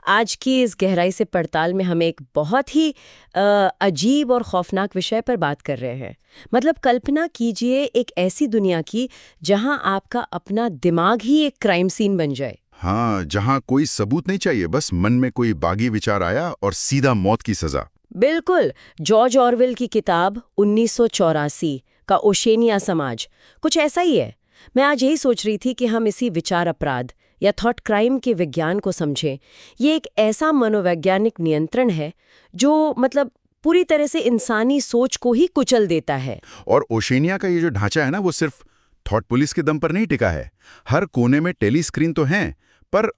आज की इस गहराई से पड़ताल में हम एक बहुत ही अजीब और खौफनाक विषय पर बात कर रहे हैं। मतलब कल्पना कीजिए एक ऐसी दुनिया की जहां आपका अपना दिमाग ही एक क्राइम सीन बन जाए। हाँ, जहाँ कोई सबूत नहीं चाहिए, बस मन में कोई बागी विचार आया और सीधा मौत की सजा। बिल्कुल, जॉर्ज ऑरवेल की किताब 1984 का ओशेनिया समाज कुछ ऐसा ही है। मैं आज यही सोच रही थी कि हम इसी विचार अपराध या थॉट क्राइम के विज्ञान को समझें। ये एक ऐसा मनोवैज्ञानिक नियंत्रण है जो मतलब पूरी तरह से इंसानी सोच को ही कुचल देता है। और ओशेनिया का ये जो ढांचा है ना, वो सिर्फ थॉट पुलिस के दम पर नहीं टिका है। हर कोने में टेलीस्क्रीन तो हैं, पर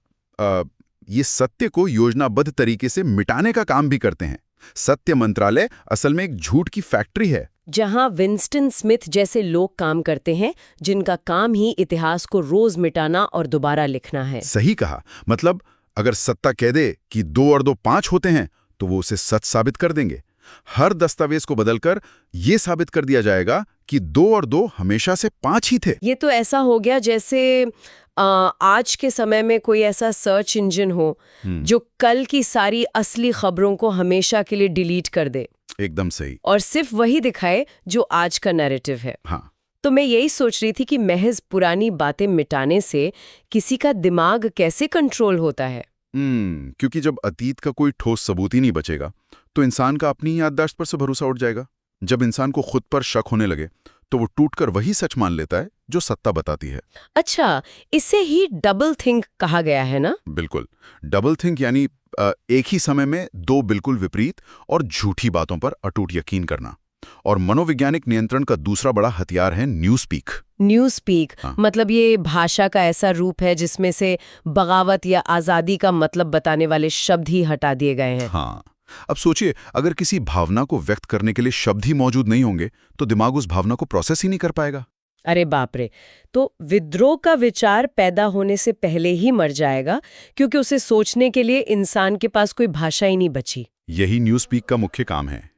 ये सत्य को योजनाबद्ध तरीके से मिटाने का काम भी करते हैं। सत्य मंत्रालय असल में एक झूठ की फैक्ट्री है, जहां विंस्टन स्मिथ जैसे लोग काम करते हैं, जिनका काम ही इतिहास को रोज मिटाना और दोबारा लिखना है। सही कहा। मतलब अगर सत्ता कह दे कि 2 और 2 5 होते हैं, तो वो उसे सच साबित कर देंगे। हर दस्तावेज को बदलकर ये साबित कर दिया जाएगा कि 2 और 2 हमेशा से 5 ही थे। ये तो ऐसा हो गया जैसे आज के समय में कोई ऐसा सर्च इंजन हो जो कल की सारी असली खबरों को हमेशा के लिए डिलीट कर दे। एकदम सही। और सिर्फ वही दिखाए जो आज का नैरेटिव है। हाँ, तो मैं यही सोच रही थी कि महज पुरानी बातें मिटाने से किसी का दिमाग कैसे कंट्रोल होता है। क्योंकि जब अतीत का कोई ठोस सबूत ही नहीं बचेगा, तो इंसान का अपनी याददाश्त पर से भरोसा उठ जाएगा। जब इंसान को खुद पर शक होने लगे, तो वो टूटकर वही सच मान लेता है जो सत्ता बताती है। अच्छा, इसे ही डबल थिंक कहा गया है ना? बिल्कुल। डबल थिंक यानी एक ही समय में 2 बिल्कुल विपरीत और झूठी बातों पर अटूट यकीन करना। और मनोवैज्ञानिक नियंत्रण का दूसरा बड़ा हथियार है न्यूज़-स्पीक। न्यूज़-स्पीक हाँ। मतलब ये भाषा का ऐसा रूप है जिसमें से बगावत या आज़ादी का मतलब बताने वाले शब्द ही हटा दिए गए हैं। हाँ। अब सोचिए, अगर किसी भावना को व्यक्त करने के लिए शब्द ही मौजूद नहीं होंगे, तो दिमाग उस भावना को प्रोसेस ही नहीं कर पाएगा। अरे बाप रे! तो विद्रोह का विचार पैदा होने से पहले ही मर जाएगा, क्योंकि उसे सोचने के लिए इंसान के पास कोई भाषा ही नहीं बची। यही न्यूज़-स्पीक का मुख्य काम है,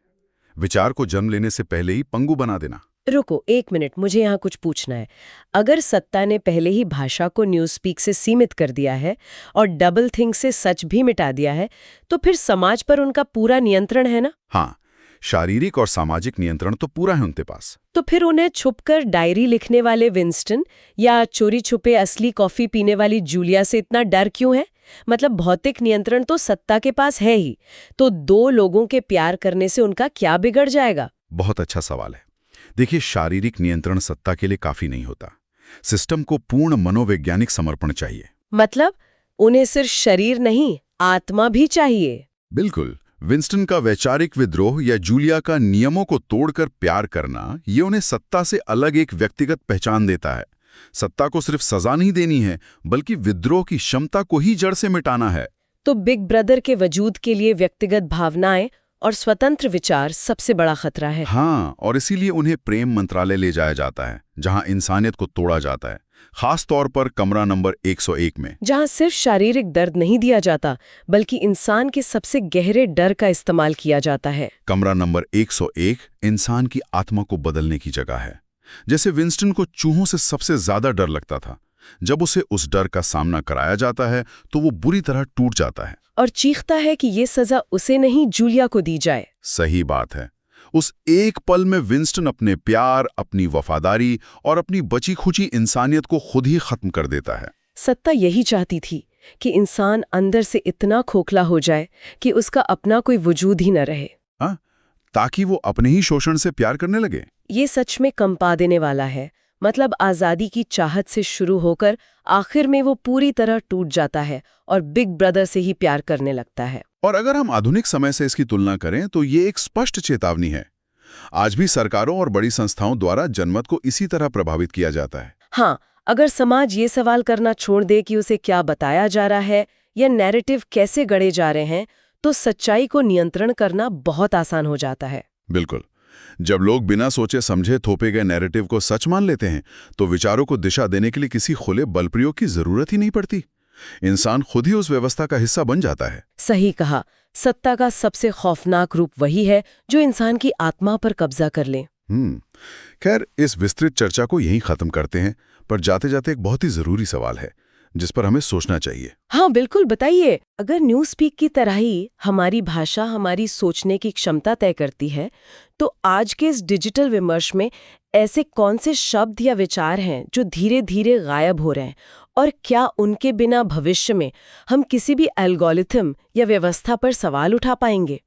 विचार को जन्म लेने से पहले ही पंगु बना देना। रुको एक मिनट, मुझे यहाँ कुछ पूछना है। अगर सत्ता ने पहले ही भाषा को न्यूज़-स्पीक से सीमित कर दिया है और डबल थिंक से सच भी मिटा दिया है, तो फिर समाज पर उनका पूरा नियंत्रण है ना? हाँ, शारीरिक और सामाजिक नियंत्रण तो पूरा है उनके पास। तो फिर उन्हें छुपकर डायरी लिखने वाले विंस्टन या चोरी छुपे असली कॉफी पीने वाली जूलिया से इतना डर क्यों है? मतलब भौतिक नियंत्रण तो सत्ता के पास है ही, तो 2 लोगों के प्यार करने से उनका क्या बिगड़ जाएगा? बहुत अच्छा सवाल है। देखिए, शारीरिक नियंत्रण सत्ता के लिए काफी नहीं होता। सिस्टम को पूर्ण मनोवैज्ञानिक समर्पण चाहिए। मतलब उन्हें सिर्फ शरीर नहीं, आत्मा भी चाहिए। बिल्कुल। विंस्टन का वैचारिक विद्रोह या जूलिया का नियमों को तोड़कर प्यार करना, ये उन्हें सत्ता से अलग एक व्यक्तिगत पहचान देता है। सत्ता को सिर्फ सजा नहीं देनी है, बल्कि विद्रोह की क्षमता को ही जड़ से मिटाना है। तो बिग ब्रदर के वजूद के लिए व्यक्तिगत भावनाएं और स्वतंत्र विचार सबसे बड़ा खतरा है। हाँ, और इसीलिए उन्हें प्रेम मंत्रालय ले जाया जाता है, जहां इंसानियत को तोड़ा जाता है। खास तौर पर कमरा नंबर 101 में, जहां सिर्फ शारीरिक दर्द नहीं दिया जाता, बल्कि इंसान के सबसे गहरे डर का इस्तेमाल किया जाता है। कमरा नंबर 101 इंसान की आत्मा को बदलने की जगह है। जैसे विंस्टन को चूहों से सबसे ज्यादा डर लगता था। जब उसे उस डर का सामना कराया जाता है, तो वो बुरी तरह टूट जाता है और चीखता है कि ये सजा उसे नहीं, जूलिया को दी जाए। सही बात है। उस एक पल में विंस्टन अपने प्यार, अपनी वफादारी और अपनी बची खुची इंसानियत को खुद ही खत्म कर देता है। सत्ता यही चाहती थी कि इंसान अंदर से इतना खोखला हो जाए कि उसका अपना कोई वजूद ही न रहे। हाँ, ताकि वो अपने ही शोषण से प्यार करने लगे। ये सच में कंपा देने वाला है। मतलब आज़ादी की चाहत से शुरू होकर आखिर में वो पूरी तरह टूट जाता है और बिग ब्रदर से ही प्यार करने लगता है। और अगर हम आधुनिक समय से इसकी तुलना करें, तो ये एक स्पष्ट चेतावनी है। आज भी सरकारों और बड़ी संस्थाओं द्वारा जनमत को इसी तरह प्रभावित किया जाता है। हाँ, अगर समाज ये सवाल करना छोड़ दे कि उसे क्या बताया जा रहा है या नैरेटिव कैसे गढ़े जा रहे हैं, तो सच्चाई को नियंत्रण करना बहुत आसान हो जाता है। बिल्कुल। जब लोग बिना सोचे समझे थोपे गए नैरेटिव को सच मान लेते हैं, तो विचारों को दिशा देने के लिए किसी खुले बल प्रयोग की जरूरत ही नहीं पड़ती। इंसान खुद ही उस व्यवस्था का हिस्सा बन जाता है। सही कहा। सत्ता का सबसे खौफनाक रूप वही है जो इंसान की आत्मा पर कब्जा कर ले। खैर, इस विस्तृत चर्चा को यहीं खत्म करते हैं, पर जाते जाते एक बहुत ही जरूरी सवाल है। जिस पर हमें सोचना चाहिए। हाँ बिल्कुल, बताइए। अगर न्यूज़ स्पीक की तरह ही हमारी भाषा हमारी सोचने की क्षमता तय करती है, तो आज के इस डिजिटल विमर्श में ऐसे कौन से शब्द या विचार हैं जो धीरे धीरे गायब हो रहे हैं, और क्या उनके बिना भविष्य में हम किसी भी एल्गोरिथम या व्यवस्था पर सवाल उठा पाएंगे?